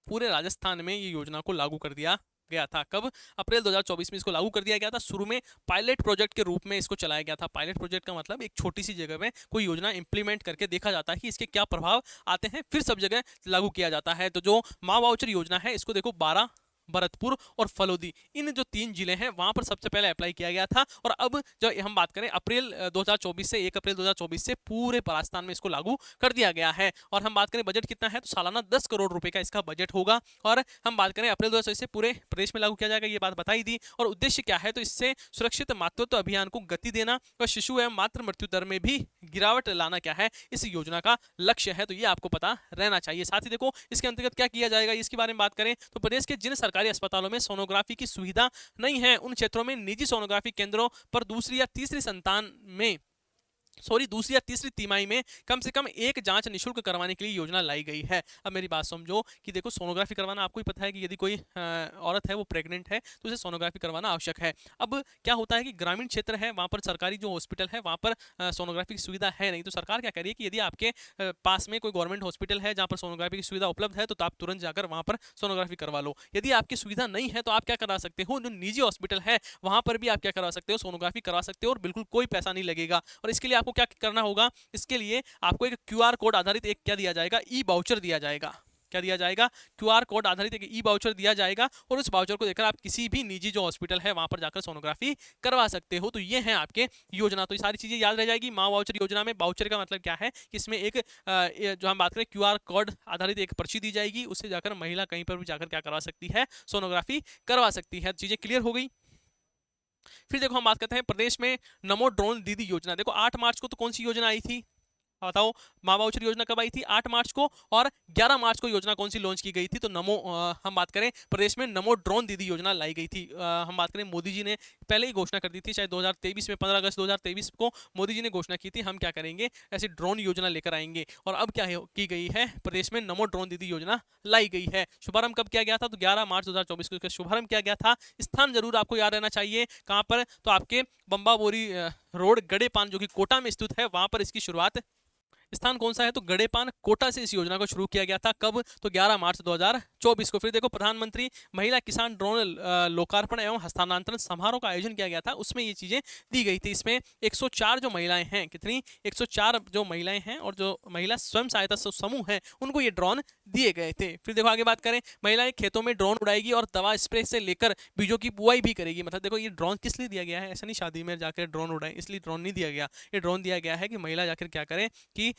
पूरे राजस्थान में ये योजना को लागू कर दिया गया था। कब, अप्रैल 2024 में इसको लागू कर दिया गया था। शुरू में पायलट प्रोजेक्ट के रूप में इसको चलाया गया था। पायलट प्रोजेक्ट का मतलब एक छोटी सी जगह में कोई योजना इंप्लीमेंट करके देखा जाता है कि इसके क्या प्रभाव आते हैं, फिर सब जगह लागू किया जाता है। तो जो माँ वाउचर योजना है इसको देखो 12, भरतपुर और फलोदी, इन जो 3 जिले हैं वहां पर सबसे पहले अप्लाई किया गया था। और अब जब हम बात करें अप्रैल 2024 से 1 अप्रैल 2024 से पूरे राजस्थान में इसको लागू कर दिया गया है। और हम बात करें बजट कितना है, तो सालाना 10 करोड़ रुपए का इसका बजट होगा। और हम बात करें अप्रैल 2024 से पूरे प्रदेश में लागू किया जाएगा, ये बात बताई दी। और उद्देश्य क्या है, तो इससे सुरक्षित मातृत्व अभियान को गति देना और शिशु एवं मातृ मृत्यु दर में भी गिरावट लाना क्या है इस योजना का लक्ष्य है। तो ये आपको पता रहना चाहिए। साथ ही देखो इसके अंतर्गत क्या किया जाएगा, इसके बारे में बात करें तो प्रदेश के जिन सरकारी अस्पतालों में सोनोग्राफी की सुविधा नहीं है उन क्षेत्रों में निजी सोनोग्राफी केंद्रों पर दूसरी या तीसरी तिमाही में कम से कम एक जांच निशुल्क करवाने के लिए योजना लाई गई है। अब मेरी बात समझो कि देखो सोनोग्राफी करवाना आपको ही पता है कि यदि कोई औरत है वो प्रेग्नेंट है तो उसे सोनोग्राफी करवाना आवश्यक है। अब क्या होता है कि ग्रामीण क्षेत्र है वहाँ पर सरकारी जो हॉस्पिटल है वहाँ पर सोनोग्राफी की सुविधा है नहीं। तो सरकार क्या कह रही है कि यदि आपके पास में कोई गवर्नमेंट हॉस्पिटल है जहाँ पर सोनोग्राफी की सुविधा उपलब्ध है तो आप तुरंत जाकर वहाँ पर सोनोग्राफी करवा लो। यदि आपकी सुविधा नहीं है तो आप क्या करा सकते हो, जो निजी हॉस्पिटल है वहाँ पर भी आप क्या करवा सकते हो, सोनोग्राफी करवा सकते हो और बिल्कुल कोई पैसा नहीं लगेगा। और इसके लिए आपको क्या करना होगा, इसके लिए आपको एक क्यूआर कोड आधारित एक क्या दिया जाएगा, ई वाउचर दिया जाएगा। क्या दिया जाएगा, क्यूआर कोड आधारित एक ई वाउचर दिया जाएगा और उस वाउचर को देकर आप किसी भी निजी जो हॉस्पिटल है वहां पर जाकर सोनोग्राफी करवा सकते हो। तो ये है आपके योजना। तो ये सारी चीजें याद रह जाएगी। माँ वाउचर योजना में वाउचर का मतलब क्या है कि इसमें एक जो हम बात करें क्यूआर कोड आधारित एक पर्ची दी जाएगी, उससे जाकर महिला कहीं पर भी जाकर क्या करवा सकती है, सोनोग्राफी करवा सकती है। चीजें क्लियर हो गई। फिर देखो हम बात करते हैं प्रदेश में नमो ड्रोन दीदी योजना। देखो 8 मार्च को तो कौन सी योजना आई थी, बताओ माँ वाउचर योजना कब आई थी? 8 मार्च को। और 11 मार्च को योजना कौन सी लॉन्च की गई थी? तो हम बात करें प्रदेश में नमो ड्रोन दीदी योजना लाई गई थी। हम बात करें मोदी जी ने पहले ही घोषणा कर दी थी, शायद 2023 में 15 अगस्त 2023 को मोदी जी ने घोषणा की थी हम क्या करेंगे, ऐसी ड्रोन योजना लेकर आएंगे। और अब क्या की गई है, प्रदेश में नमो ड्रोन दीदी योजना लाई गई है। शुभारंभ कब किया गया था? तो 11 मार्च 2024 को इसका शुभारंभ किया गया था। स्थान जरूर आपको याद रहना चाहिए, कहां पर? तो आपके बम्बाबोरी रोड गड़ेपान जो कि कोटा में स्थित है, वहां पर इसकी शुरुआत। स्थान कौन सा है? तो गड़ेपान कोटा से इस योजना को शुरू किया गया था। कब? तो 11 मार्च 2024 को। फिर देखो प्रधानमंत्री महिला किसान ड्रोन लोकार्पण एवं हस्तांतरण समारोह का आयोजन किया गया था, उसमें ये चीजें दी गई थी। इसमें 104 जो महिलाएं हैं, कितनी? 104 जो महिलाएं हैं और जो महिला स्वयं सहायता समूह हैं, उनको ये ड्रोन दिए गए थे। फिर देखो आगे बात करें, महिलाएं खेतों में ड्रोन उड़ाएगी और दवा स्प्रे से लेकर बीजों की बुआई भी करेगी। मतलब देखो ये ड्रोन किस लिए दिया गया है? ऐसा नहीं शादी में जाकर ड्रोन उड़ाए इसलिए ड्रोन नहीं दिया गया। ये ड्रोन दिया गया है कि महिला जाकर क्या करें कि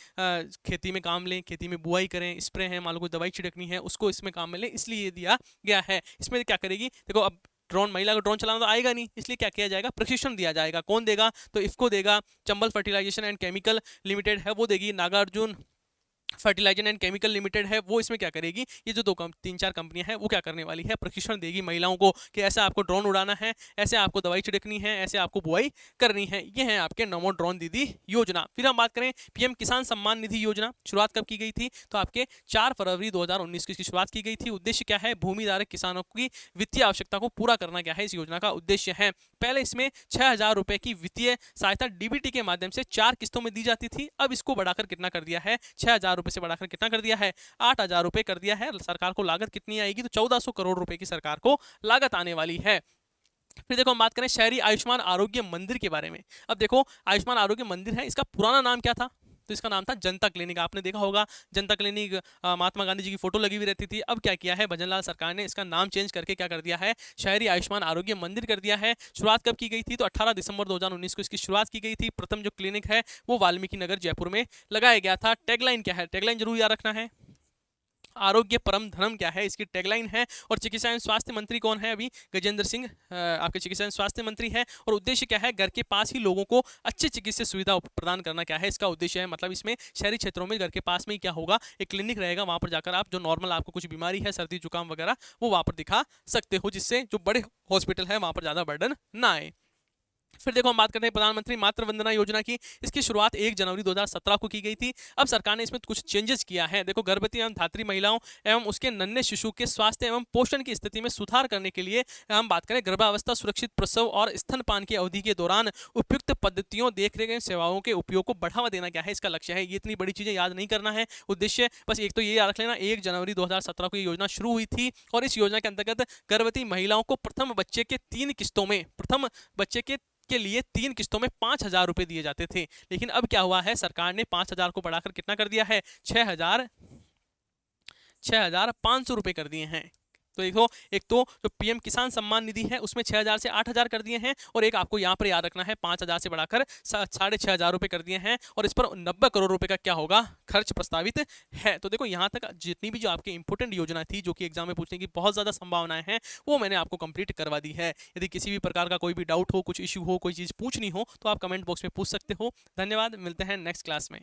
खेती में काम लें, खेती में बुआई करें, स्प्रे है, मान लो कोई दवाई छिड़कनी है, उसको इसमें काम में लें, इसलिए ये दिया गया है। इसमें क्या करेगी? देखो अब ड्रोन, महिला को ड्रोन चलाना तो आएगा नहीं, इसलिए क्या किया जाएगा? प्रशिक्षण दिया जाएगा। कौन देगा? तो इफको देगा, Chambal fertilization and chemical limited है वो देगी, Nagarjuna fertilizer and chemical limited है वो इसमें क्या करेगी? ये जो 3-4 कंपनियां हैं वो क्या करने वाली है? प्रशिक्षण देगी महिलाओं को कि ऐसे आपको ड्रोन उड़ाना है, ऐसे आपको दवाई छिड़कनी है, ऐसे आपको बुआई करनी है। ये है आपके नमो ड्रोन दीदी योजना। फिर हम बात करें पीएम किसान सम्मान निधि योजना, शुरुआत कब की गई थी? तो आपके 4 फरवरी 2019 की इसकी शुरुआत की गई थी। उद्देश्य क्या है? भूमिधारक किसानों की वित्तीय आवश्यकता को पूरा करना क्या है इस योजना का उद्देश्य है। पहले इसमें 6,000 रुपए की वित्तीय सहायता डीबीटी के माध्यम से 4 किस्तों में दी जाती थी। अब इसको बढ़ाकर कितना कर दिया है? 6,000 रुपए से बढ़ाकर कितना कर दिया है? 8,000 रुपए कर दिया है। सरकार को लागत कितनी आएगी? तो 1400 करोड़ रुपए की सरकार को लागत आने वाली है। फिर देखो हम बात करें शहरी आयुष्मान आरोग्य मंदिर के बारे में। अब देखो आयुष्मान आरोग्य मंदिर है, इसका पुराना नाम क्या था? तो इसका नाम था जनता क्लिनिक। आपने देखा होगा जनता क्लिनिक, महात्मा गांधी जी की फोटो लगी हुई रहती थी। अब क्या किया है भजनलाल सरकार ने? इसका नाम चेंज करके क्या कर दिया है? शहरी आयुष्मान आरोग्य मंदिर कर दिया है। शुरुआत कब की गई थी? तो 18 दिसंबर 2019 को इसकी शुरुआत की गई थी। प्रथम जो क्लिनिक है वो वाल्मीकि नगर जयपुर में लगाया गया था। टैगलाइन क्या है? टैगलाइन जरूर याद रखना है, आरोग्य परम धर्म क्या है इसकी टैगलाइन है। और चिकित्सा एवं स्वास्थ्य मंत्री कौन है? अभी गजेंद्र सिंह आपके चिकित्सा एवं स्वास्थ्य मंत्री है। और उद्देश्य क्या है? घर के पास ही लोगों को अच्छी चिकित्सा सुविधा प्रदान करना क्या है इसका उद्देश्य है। मतलब इसमें शहरी क्षेत्रों में घर के पास में ही क्या होगा? एक क्लिनिक रहेगा, वहां पर जाकर आप जो नॉर्मल आपको कुछ बीमारी है, सर्दी जुकाम वगैरह, वो वहां पर दिखा सकते हो, जिससे जो बड़े हॉस्पिटल है वहां पर ज्यादा बर्डन ना आए। फिर देखो हम बात करते हैं प्रधानमंत्री मातृ वंदना योजना की। इसकी शुरुआत 1 जनवरी 2017 को की गई थी। अब सरकार ने इसमें कुछ चेंजेस किया है। देखो गर्भवती एवं धात्री महिलाओं एवं उसके नन्हे शिशु के स्वास्थ्य एवं पोषण की स्थिति में सुधार करने के लिए हम बात करें गर्भावस्था, सुरक्षित प्रसव और स्तनपान की अवधि के दौरान उपयुक्त पद्धतियों, देखरेख एवं सेवाओं के उपयोग को बढ़ावा देना क्या है इसका लक्ष्य है। ये इतनी बड़ी चीजें याद नहीं करना है, उद्देश्य बस एक तो ये याद रख लेना, 1 जनवरी 2017 को ये योजना शुरू हुई थी। और इस योजना के अंतर्गत गर्भवती महिलाओं को प्रथम बच्चे के 3 किस्तों में, प्रथम बच्चे के लिए 3 किस्तों में 5,000 रुपए दिए जाते थे। लेकिन अब क्या हुआ है? सरकार ने 5,000 को बढ़ाकर कितना कर दिया है? 6,500 रुपए कर दिए हैं। तो देखो एक तो जो पीएम किसान सम्मान निधि है उसमें 6,000 से 8,000 कर दिए हैं, और एक आपको यहाँ पर याद रखना है 5,000 से बढ़ाकर 6,500 रुपए कर दिए हैं। और इस पर 90 करोड़ रुपए का क्या होगा? खर्च प्रस्तावित है। तो देखो यहाँ तक जितनी भी जो आपकी इंपोर्टेंट योजना थी, जो कि एग्जाम में पूछने की बहुत ज्यादा संभावनाएं हैं, वो मैंने आपको कंप्लीट करवा दी है। यदि किसी भी प्रकार का कोई भी डाउट हो, कुछ इश्यू हो, कोई चीज पूछनी हो, तो आप कमेंट बॉक्स में पूछ सकते हो। धन्यवाद, मिलते हैं नेक्स्ट क्लास में।